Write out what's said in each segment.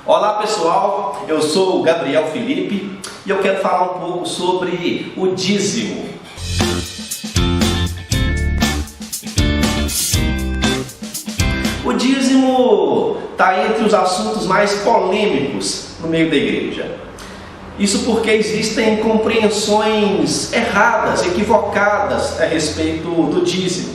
Olá pessoal, eu sou o Gabriel Felipe e eu quero falar um pouco sobre o dízimo. O dízimo está entre os assuntos mais polêmicos no meio da igreja. Isso porque existem compreensões erradas, equivocadas a respeito do dízimo.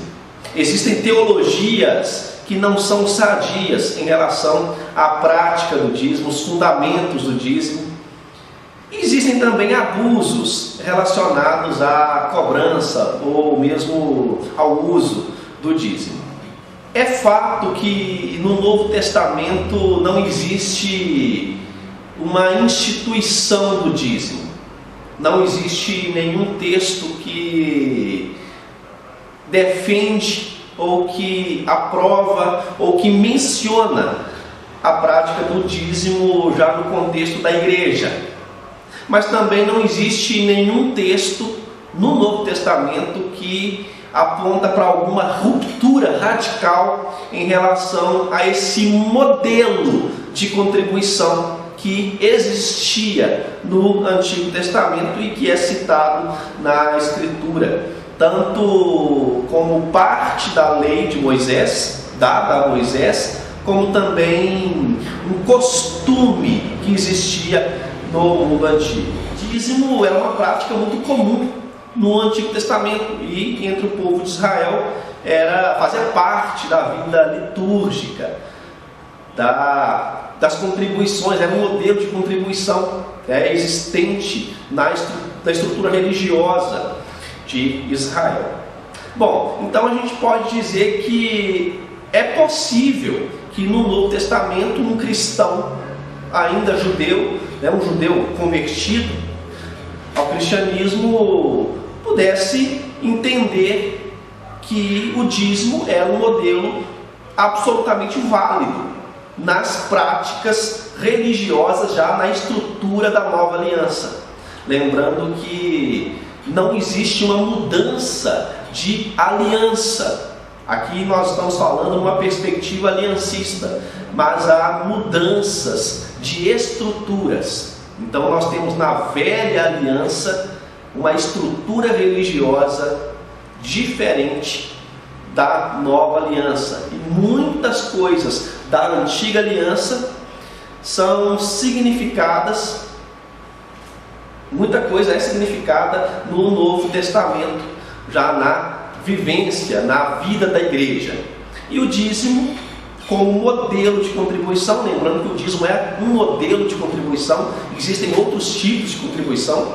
Existem teologias que não são sadias em relação à prática do dízimo, os fundamentos do dízimo. E existem também abusos relacionados à cobrança ou mesmo ao uso do dízimo. É fato que no Novo Testamento não existe uma instituição do dízimo. Não existe nenhum texto que defende ou que aprova ou que menciona a prática do dízimo já no contexto da igreja. Mas também não existe nenhum texto no Novo Testamento que aponta para alguma ruptura radical em relação a esse modelo de contribuição que existia no Antigo Testamento e que é citado na Escritura, tanto como parte da lei de Moisés, dada a Moisés, como também um costume que existia no mundo antigo. O dízimo era uma prática muito comum no Antigo Testamento e entre o povo de Israel fazia parte da vida litúrgica, das contribuições, era um modelo de contribuição existente na estrutura religiosa de Israel. Bom, então a gente pode dizer que é possível que no Novo Testamento um cristão ainda judeu, um judeu convertido ao cristianismo, pudesse entender que o dízimo era um modelo absolutamente válido nas práticas religiosas, já na estrutura da nova aliança. Lembrando que não existe uma mudança de aliança. Aqui nós estamos falando de uma perspectiva aliancista, mas há mudanças de estruturas. Então nós temos na velha aliança uma estrutura religiosa diferente da nova aliança. E muitas coisas da antiga aliança são significadas, muita coisa é significada no Novo Testamento, já na vivência, na vida da igreja. E o dízimo como modelo de contribuição, lembrando que o dízimo é um modelo de contribuição, existem outros tipos de contribuição,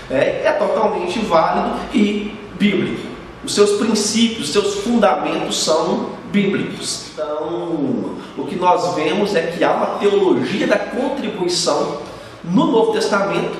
é totalmente válido e bíblico. Os seus princípios, os seus fundamentos são bíblicos. Então, o que nós vemos é que há uma teologia da contribuição no Novo Testamento,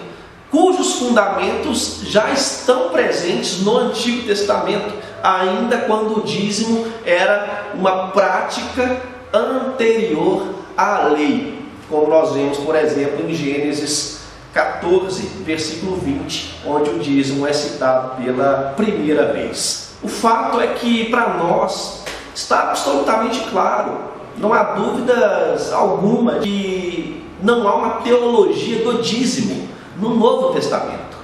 cujos fundamentos já estão presentes no Antigo Testamento, ainda quando o dízimo era uma prática anterior à lei, como nós vemos, por exemplo, em Gênesis 14, versículo 20, onde o dízimo é citado pela primeira vez. O fato é que para nós está absolutamente claro, não há dúvidas alguma de que não há uma teologia do dízimo no Novo Testamento.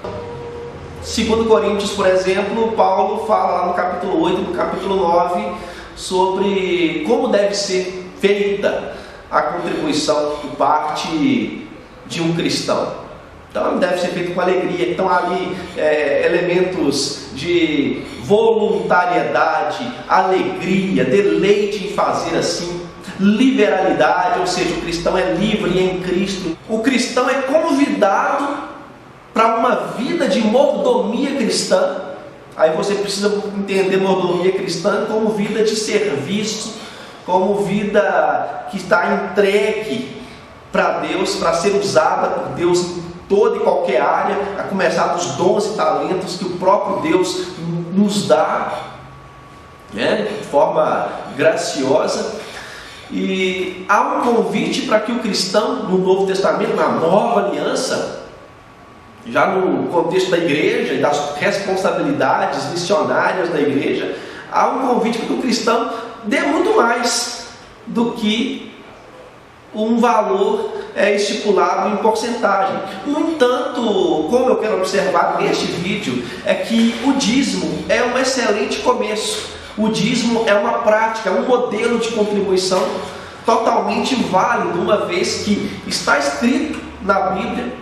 Segundo Coríntios, por exemplo, Paulo fala lá no capítulo 8 e no capítulo 9 sobre como deve ser feita a contribuição por parte de um cristão. Então deve ser feito com alegria. Então há ali elementos de voluntariedade, alegria, deleite em fazer assim, liberalidade, ou seja, o cristão é livre em Cristo. O cristão é convidado para uma vida de mordomia cristã. Aí você precisa entender mordomia cristã como vida de serviço, como vida que está entregue para Deus, para ser usada por Deus em toda e qualquer área, a começar dos dons e talentos que o próprio Deus nos dá, de forma graciosa. E há um convite para que o cristão, no Novo Testamento, na nova aliança, já no contexto da igreja e das responsabilidades missionárias da igreja, há um convite para que o cristão dê muito mais do que um valor estipulado em porcentagem. No entanto, como eu quero observar neste vídeo, é que o dízimo é um excelente começo. O dízimo é uma prática, é um modelo de contribuição totalmente válido, uma vez que está escrito na Bíblia,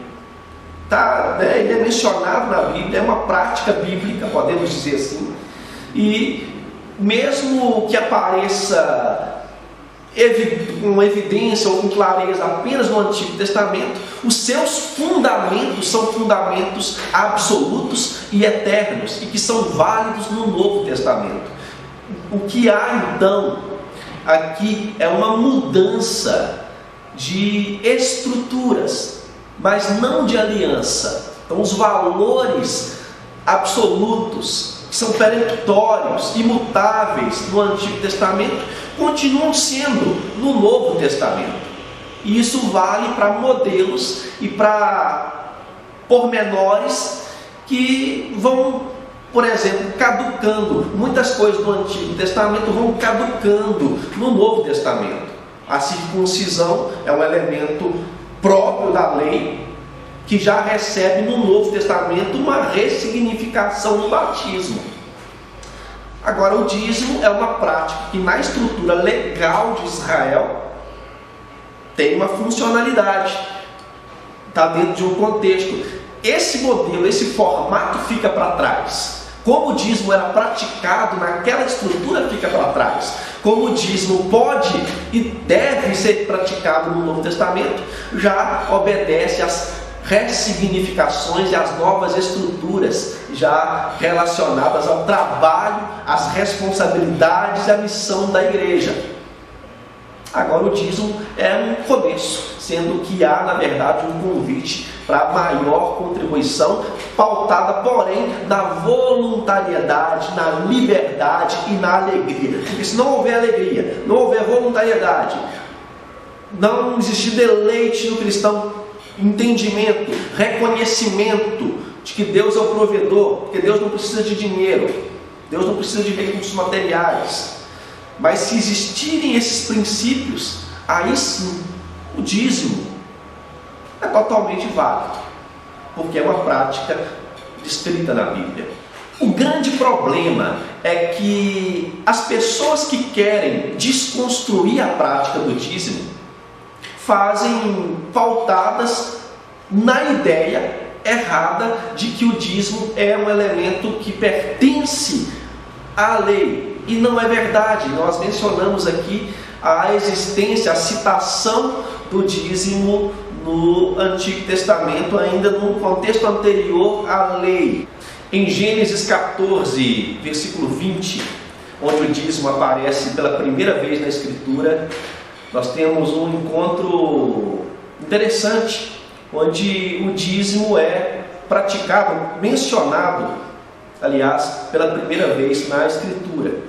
ele é mencionado na Bíblia, é uma prática bíblica, podemos dizer assim, e mesmo que apareça com evidência ou com clareza apenas no Antigo Testamento, os seus fundamentos são fundamentos absolutos e eternos, e que são válidos no Novo Testamento. O que há então aqui é uma mudança de estruturas, mas não de aliança. Então os valores absolutos, que são peremptórios, imutáveis no Antigo Testamento, continuam sendo no Novo Testamento. E isso vale para modelos e para pormenores que vão, por exemplo, caducando. Muitas coisas do Antigo Testamento vão caducando no Novo Testamento. A circuncisão é um elemento próprio da lei, que já recebe no Novo Testamento uma ressignificação no batismo. Agora, o dízimo é uma prática que na estrutura legal de Israel tem uma funcionalidade, está dentro de um contexto. Esse modelo, esse formato fica para trás. Como o dízimo era praticado naquela estrutura, fica para trás. Como o dízimo pode e deve ser praticado no Novo Testamento, já obedece às ressignificações e às novas estruturas já relacionadas ao trabalho, às responsabilidades e à missão da igreja. Agora, o dízimo é um começo, sendo que há, na verdade, um convite para maior contribuição, pautada, porém, na voluntariedade, na liberdade e na alegria. Porque se não houver alegria, não houver voluntariedade, não existir deleite no cristão, entendimento, reconhecimento de que Deus é o provedor, porque Deus não precisa de dinheiro, Deus não precisa de recursos materiais. Mas se existirem esses princípios, aí sim o dízimo é totalmente válido, porque é uma prática descrita na Bíblia. O grande problema é que as pessoas que querem desconstruir a prática do dízimo fazem pautadas na ideia errada de que o dízimo é um elemento que pertence à lei. E não é verdade. Nós mencionamos aqui a existência, a citação do dízimo no Antigo Testamento, ainda num contexto anterior à lei. Em Gênesis 14, versículo 20, onde o dízimo aparece pela primeira vez na Escritura, nós temos um encontro interessante, onde o dízimo é praticado, mencionado, aliás, pela primeira vez na Escritura.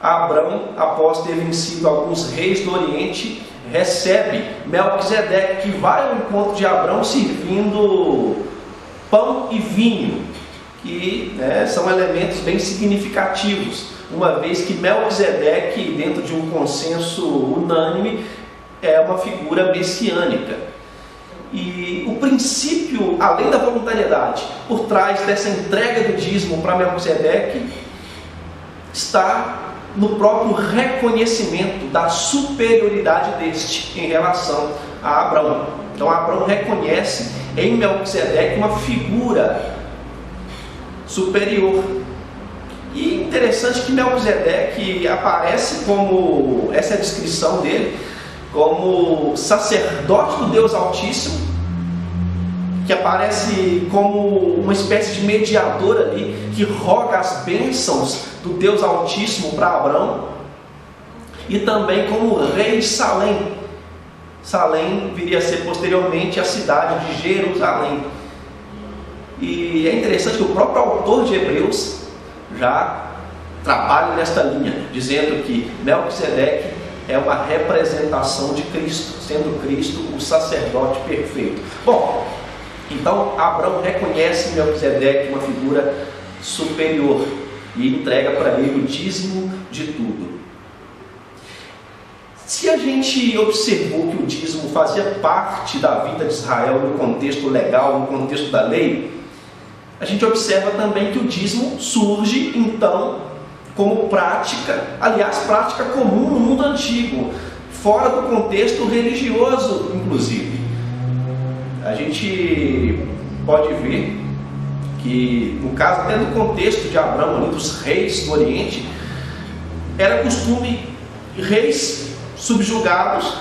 Abrão, após ter vencido alguns reis do Oriente, recebe Melquisedeque, que vai ao encontro de Abrão servindo pão e vinho, que são elementos bem significativos, uma vez que Melquisedeque, dentro de um consenso unânime, é uma figura messiânica. E o princípio, além da voluntariedade, por trás dessa entrega do dízimo para Melquisedeque, está no próprio reconhecimento da superioridade deste em relação a Abrão. Então Abrão reconhece em Melquisedeque uma figura superior. E interessante que Melquisedeque aparece como, essa é a descrição dele, como sacerdote do Deus Altíssimo, que aparece como uma espécie de mediador ali, que roga as bênçãos do Deus Altíssimo para Abrão, e também como rei de Salém. Salém viria a ser posteriormente a cidade de Jerusalém. E é interessante que o próprio autor de Hebreus já trabalha nesta linha, dizendo que Melquisedeque é uma representação de Cristo, sendo Cristo o sacerdote perfeito. Bom, então Abrão reconhece em Melquisedeque uma figura superior e entrega para ele o dízimo de tudo. Se a gente observou que o dízimo fazia parte da vida de Israel no contexto legal, no contexto da lei, a gente observa também que o dízimo surge, então, como prática, aliás, prática comum no mundo antigo, fora do contexto religioso, inclusive. A gente pode ver que, no caso até do contexto de Abraão, ali, dos reis do Oriente, era costume reis subjugados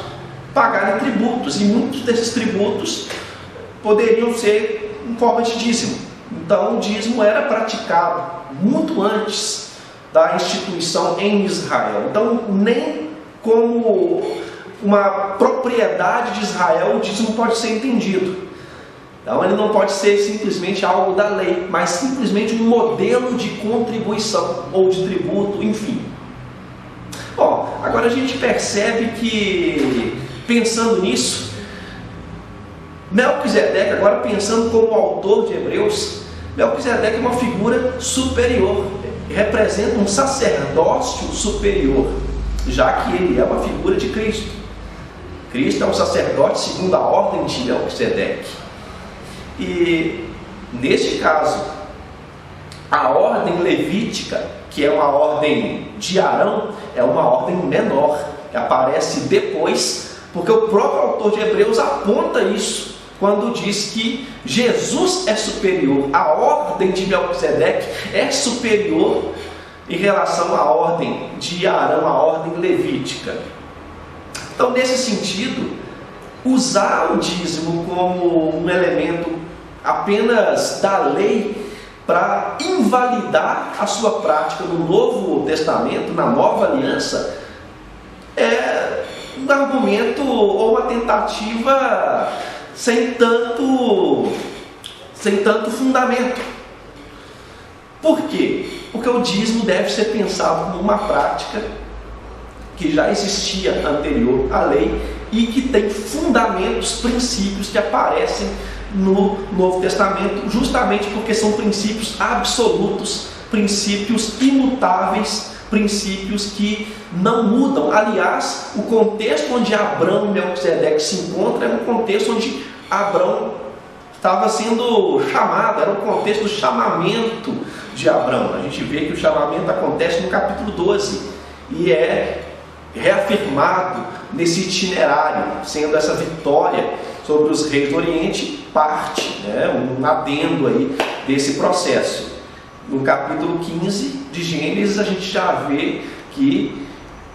pagarem tributos, e muitos desses tributos poderiam ser em forma de dízimo. Então o dízimo era praticado muito antes da instituição em Israel. Então nem como uma propriedade de Israel o dízimo pode ser entendido. Então ele não pode ser simplesmente algo da lei, mas simplesmente um modelo de contribuição ou de tributo, enfim. Bom, agora a gente percebe que, pensando nisso, Melquisedeque, agora pensando como autor de Hebreus, Melquisedeque é uma figura superior, representa um sacerdócio superior, já que ele é uma figura de Cristo. Cristo é um sacerdote segundo a ordem de Melquisedeque. E, neste caso, a ordem levítica, que é uma ordem de Arão, é uma ordem menor, que aparece depois, porque o próprio autor de Hebreus aponta isso, quando diz que Jesus é superior. A ordem de Melquisedeque é superior em relação à ordem de Arão, a ordem levítica. Então, nesse sentido, usar o dízimo como um elemento apenas da lei para invalidar a sua prática no Novo Testamento, na Nova Aliança, é um argumento ou uma tentativa sem tanto fundamento. Por quê? Porque o dízimo deve ser pensado como uma prática que já existia anterior à lei e que tem fundamentos, princípios que aparecem no Novo Testamento, justamente porque são princípios absolutos, princípios imutáveis, princípios que não mudam. Aliás, o contexto onde Abraão e Melquisedeque se encontram é um contexto onde Abraão estava sendo chamado, era o contexto do chamamento de Abraão. A gente vê que o chamamento acontece no capítulo 12 e é reafirmado nesse itinerário, sendo essa vitória sobre os reis do Oriente parte, um adendo aí desse processo. No capítulo 15 de Gênesis a gente já vê que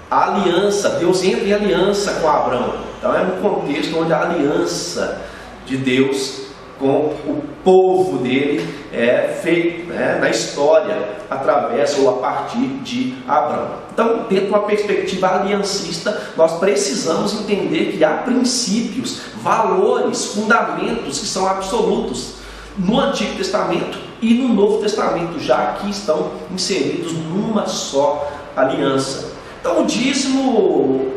a aliança, Deus entra em aliança com Abraão. Então é um contexto onde a aliança de Deus com o povo dele é feita na história através ou a partir de Abraão. Então, dentro de uma perspectiva aliancista, nós precisamos entender que há princípios, valores, fundamentos que são absolutos no Antigo Testamento e no Novo Testamento, já que estão inseridos numa só aliança. Então, o dízimo,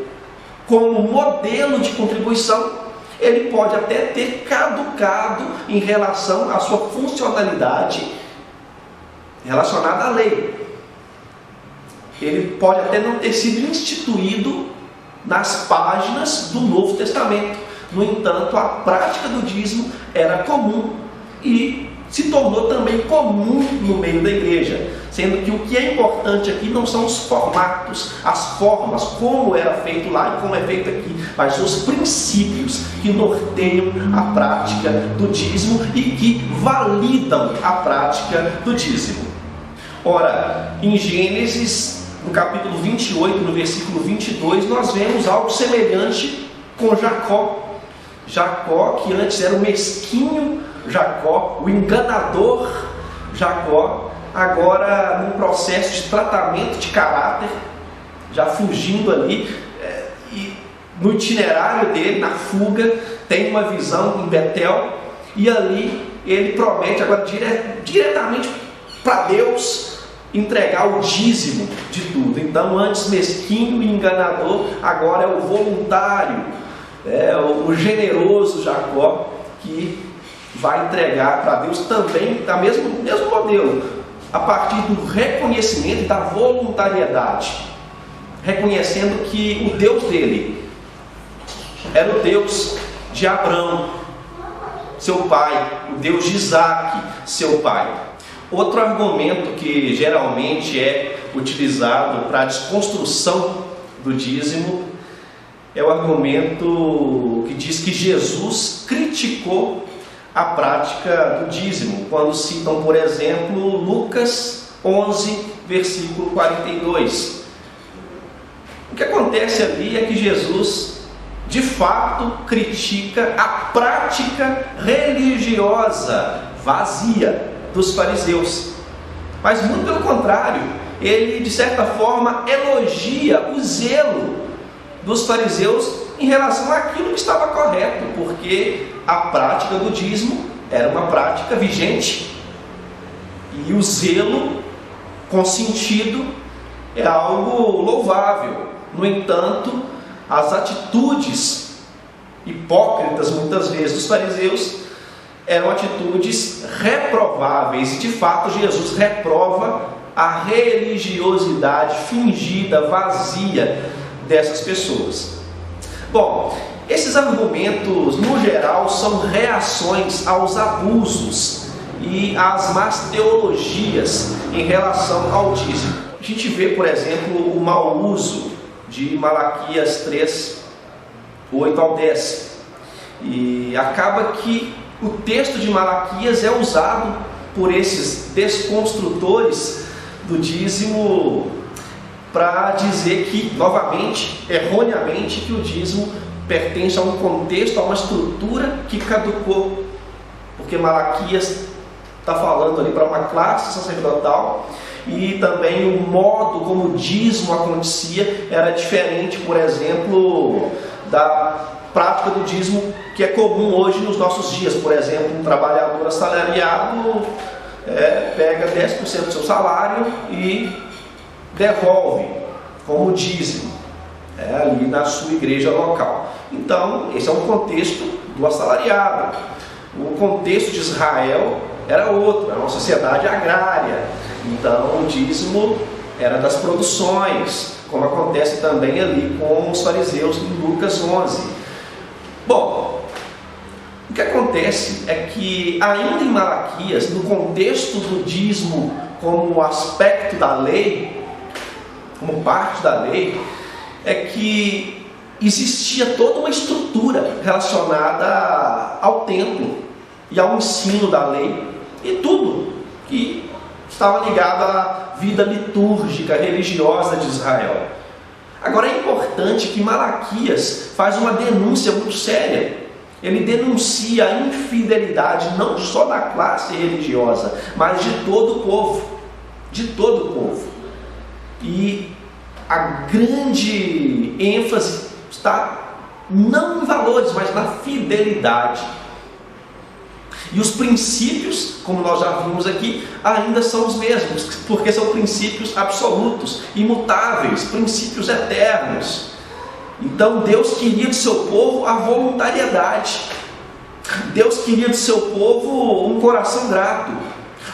como modelo de contribuição, ele pode até ter caducado em relação à sua funcionalidade relacionada à lei. Ele pode até não ter sido instituído nas páginas do Novo Testamento. No entanto, a prática do dízimo era comum e se tornou também comum no meio da igreja, sendo que o que é importante aqui não são os formatos, as formas, como era feito lá e como é feito aqui, mas os princípios que norteiam a prática do dízimo e que validam a prática do dízimo. Ora, em Gênesis, no capítulo 28, no versículo 22, nós vemos algo semelhante com Jacó. Jacó, que antes era o mesquinho Jacó, o enganador Jacó, agora num processo de tratamento de caráter, já fugindo ali, e no itinerário dele, na fuga, tem uma visão em Betel, e ali ele promete agora diretamente para Deus entregar o dízimo de tudo. Então, antes mesquinho e enganador, agora é o voluntário, o generoso Jacó, que vai entregar para Deus também, da mesmo modelo, a partir do reconhecimento e da voluntariedade. reconhecendo que o Deus dele era o Deus de Abraão, seu pai, o Deus de Isaac, seu pai. Outro argumento que geralmente é utilizado para a desconstrução do dízimo é o argumento que diz que Jesus criticou a prática do dízimo, quando citam, por exemplo, Lucas 11, versículo 42. O que acontece ali é que Jesus, de fato, critica a prática religiosa vazia dos fariseus. Mas muito pelo contrário, ele de certa forma elogia o zelo dos fariseus em relação àquilo que estava correto, porque a prática do dízimo era uma prática vigente e o zelo consentido é algo louvável. No entanto, as atitudes hipócritas muitas vezes dos fariseus eram atitudes reprováveis, e de fato Jesus reprova a religiosidade fingida, vazia dessas pessoas. Bom, esses argumentos no geral são reações aos abusos e às más teologias em relação ao dízimo. A gente vê, por exemplo, o mau uso de Malaquias 3, 8 ao 10, e acaba que o texto de Malaquias é usado por esses desconstrutores do dízimo para dizer que, novamente, erroneamente, que o dízimo pertence a um contexto, a uma estrutura que caducou, porque Malaquias está falando ali para uma classe sacerdotal, e também o modo como o dízimo acontecia era diferente, por exemplo, da prática do dízimo que é comum hoje nos nossos dias. Por exemplo, um trabalhador assalariado pega 10% do seu salário e devolve como dízimo ali na sua igreja local. Então, esse é um contexto do assalariado. O contexto de Israel era outro, era uma sociedade agrária. Então, o dízimo era das produções, como acontece também ali com os fariseus em Lucas 11. Bom, o que acontece é que ainda em Malaquias, no contexto do dízimo como aspecto da lei, como parte da lei, é que existia toda uma estrutura relacionada ao templo e ao ensino da lei e tudo que estava ligado à vida litúrgica, religiosa de Israel. Agora é importante que Malaquias faz uma denúncia muito séria. Ele denuncia a infidelidade não só da classe religiosa, mas de todo o povo. De todo o povo. E a grande ênfase está não em valores, mas na fidelidade. E os princípios, como nós já vimos aqui, ainda são os mesmos, porque são princípios absolutos, imutáveis, princípios eternos. Então Deus queria do seu povo a voluntariedade. Deus queria do seu povo um coração grato,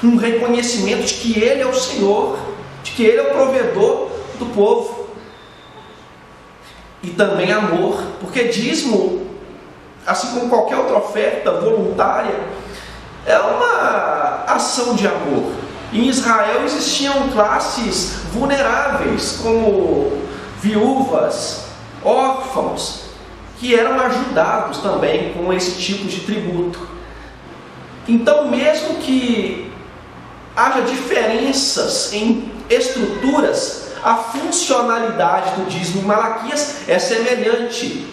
um reconhecimento de que Ele é o Senhor, de que Ele é o provedor do povo. E também amor, porque dízimo, assim como qualquer outra oferta voluntária, é uma ação de amor. Em Israel existiam classes vulneráveis, como viúvas, órfãos, que eram ajudados também com esse tipo de tributo. Então, mesmo que haja diferenças em estruturas, a funcionalidade do dízimo em Malaquias é semelhante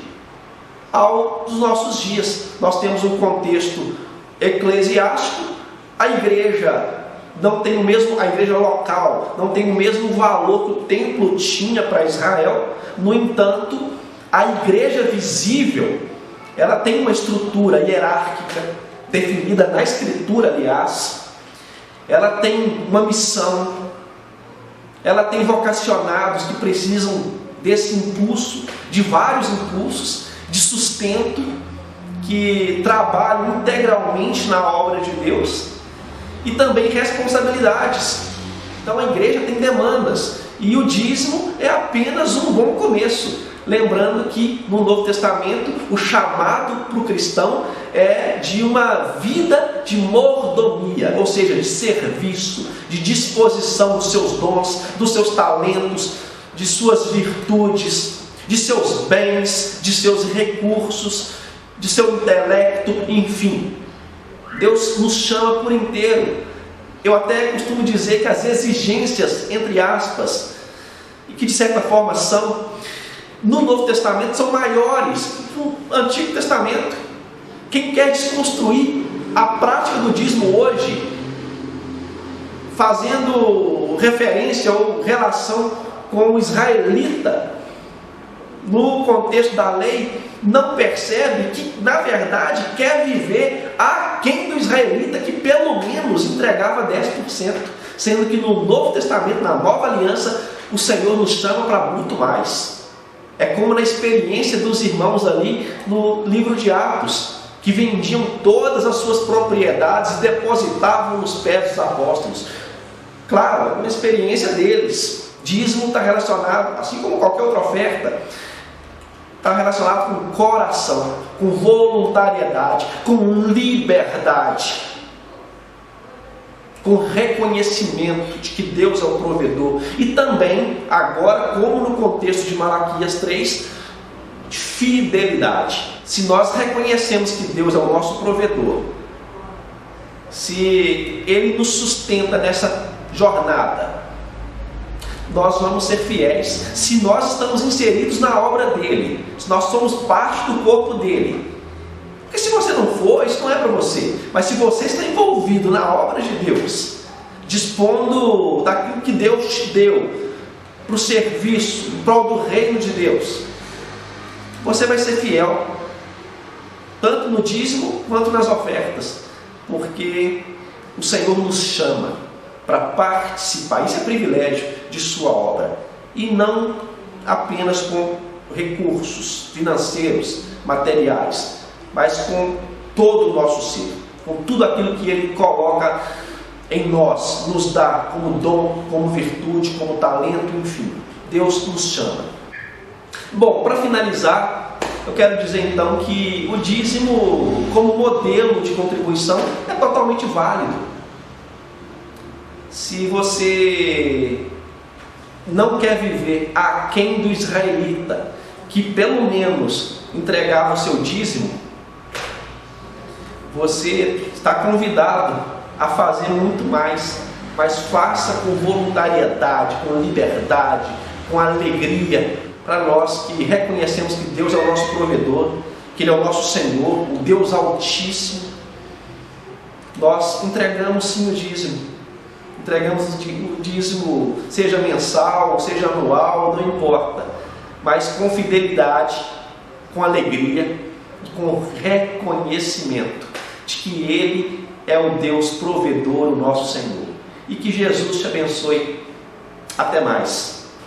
aos nossos dias. Nós temos um contexto eclesiástico, a igreja não tem o mesmo, a igreja local não tem o mesmo valor que o templo tinha para Israel. No entanto, a igreja visível, ela tem uma estrutura hierárquica definida na Escritura, aliás. Ela tem uma missão, ela tem vocacionados que precisam desse impulso, de vários impulsos, de sustento, que trabalham integralmente na obra de Deus, e também responsabilidades. Então a igreja tem demandas, E o dízimo é apenas um bom começo. Lembrando que no Novo Testamento o chamado para o cristão é de uma vida de mordomia, ou seja, de serviço, de disposição dos seus dons, dos seus talentos, de suas virtudes, de seus bens, de seus recursos, de seu intelecto, enfim. Deus nos chama por inteiro. Eu até costumo dizer que as exigências, entre aspas, e que de certa forma são, no Novo Testamento são maiores do Antigo Testamento. Quem quer desconstruir a prática do dízimo hoje, fazendo referência ou relação com o israelita, no contexto da lei, não percebe que, na verdade, quer viver aquém do israelita, que pelo menos entregava 10%, sendo que no Novo Testamento, na Nova Aliança, o Senhor nos chama para muito mais. É como na experiência dos irmãos ali no livro de Atos, que vendiam todas as suas propriedades e depositavam nos pés dos apóstolos. Claro, é uma experiência deles. Dízimo está relacionado, assim como qualquer outra oferta, está relacionado com coração, com voluntariedade, com liberdade, com reconhecimento de que Deus é o provedor. E também, agora, como no contexto de Malaquias 3, de fidelidade. Se nós reconhecemos que Deus é o nosso provedor, se Ele nos sustenta nessa jornada, nós vamos ser fiéis. Se nós estamos inseridos na obra dele, se nós somos parte do corpo dele. Porque se você não for, isso não é para você. Mas se você está envolvido na obra de Deus, dispondo daquilo que Deus te deu para o serviço, em prol do reino de Deus, você vai ser fiel, tanto no dízimo quanto nas ofertas, porque o Senhor nos chama para participar, isso é privilégio, de sua obra, e não apenas com recursos financeiros, materiais, mas com todo o nosso ser, com tudo aquilo que Ele coloca em nós, nos dá como dom, como virtude, como talento, enfim. Deus nos chama. Bom, para finalizar, eu quero dizer então que o dízimo como modelo de contribuição é totalmente válido. Se você não quer viver aquém do israelita, que pelo menos entregava o seu dízimo, você está convidado a fazer muito mais, mas faça com voluntariedade, com liberdade, com alegria, para nós que reconhecemos que Deus é o nosso provedor, que Ele é o nosso Senhor, o Deus Altíssimo. Nós entregamos sim o dízimo. Entregamos o dízimo, seja mensal, seja anual, não importa, mas com fidelidade, com alegria e com reconhecimento de que Ele é o Deus provedor, o nosso Senhor. E que Jesus te abençoe. Até mais.